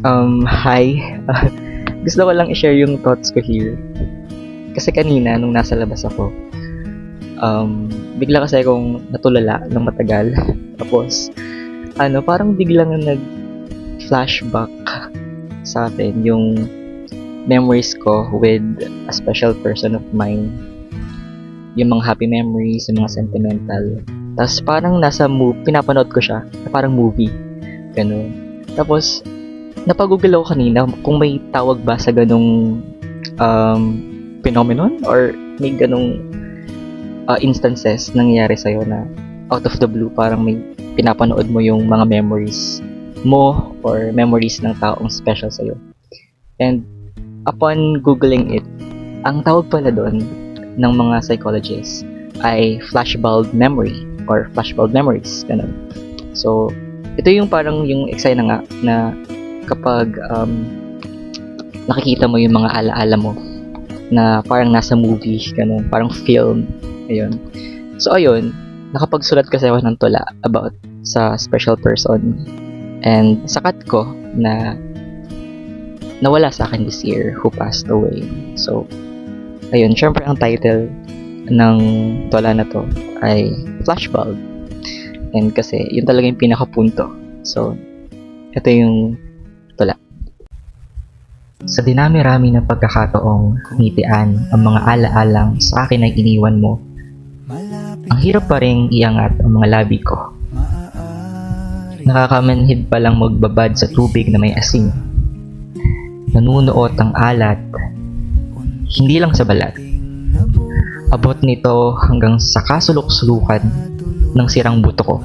Hi. Gusto ko lang i-share yung thoughts ko here. Kasi kanina, nung nasa labas ako, bigla kasi akong natulala ng matagal. Tapos, parang biglang nag-flashback sa atin yung memories ko with a special person of mine. Yung mga happy memories, yung mga sentimental. Tapos parang pinapanood ko siya, na parang movie. Ganun. Tapos, napag-google ako kanina kung may tawag ba sa ganung phenomenon or may ganung instances nangyayari sa'yo na out of the blue parang may pinapanood mo yung mga memories mo or memories ng taong special sa'yo. And upon googling it, ang tawag pala doon ng mga psychologists ay flashbulb memory or flashbulb memories. Ganun. So, ito yung parang yung eksena nga na kapag nakikita mo yung mga alaala mo na parang nasa movie, ganun, parang film, ayun. So, ayun, nakapagsulat kasi ako ng tula about sa special person and sakat ko na nawala sa akin this year who passed away. So, ayun, syempre ang title ng tula na to ay Flashbulb. And kasi, yun talaga yung pinakapunto. So, ito yung tula. Sa dinami-rami ng pagkakataong ngitian ang mga alaalang sa akin ay iniwan mo, ang hirap pa rin iangat ang mga labi ko. Nakakamanhid palang magbabad sa tubig na may asin. Nanunuot ang alat, hindi lang sa balat. Abot nito hanggang sa kasulok-sulukan ng sirang buto ko.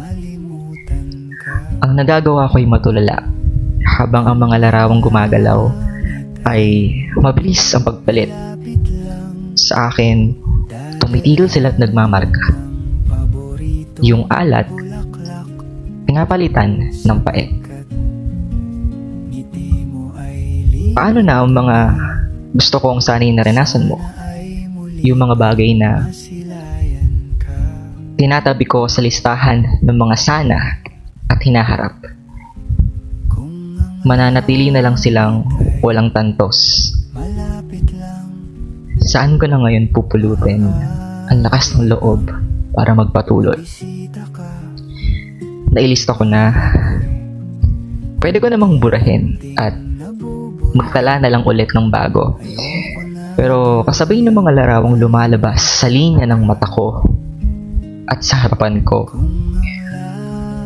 Ang nagagawa ko'y matulala habang ang mga larawang gumagalaw ay mabilis ang pagpalit. Sa akin, tumitigil sila at nagmamarka. Yung alat, pinapalitan ng paet. Paano na ang mga gusto kong sana'y naranasan mo? Yung mga bagay na tinatabi ko sa listahan ng mga sana at hinaharap. Mananatili na lang silang walang tantos. Saan ko na ngayon pupulutin ang lakas ng loob para magpatuloy? Nailista ko na pwede ko namang burahin at magtala na lang ulit ng bago. Pero kasabay ng mga larawang lumalabas sa linya ng mata ko at sa harapan ko,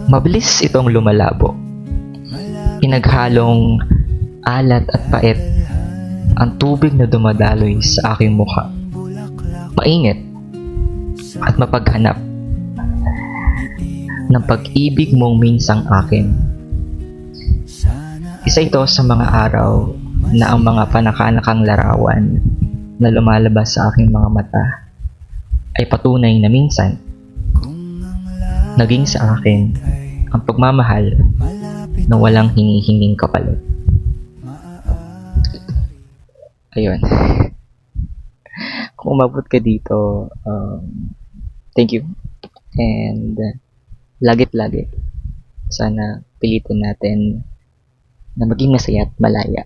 mabilis itong lumalabo. Pinaghalong alat at pait ang tubig na dumadaloy sa aking mukha. Mainit at mapaghanap ng pag-ibig mong minsang akin. Isa ito sa mga araw na ang mga panakanakang larawan na lumalabas sa aking mga mata ay patunay na minsan naging sa akin ang pagmamahal na walang hinihinging kapalit. Ayun. Kung umabot ka dito, thank you. And lagit-lagi, sana pilitin natin na maging masaya at malaya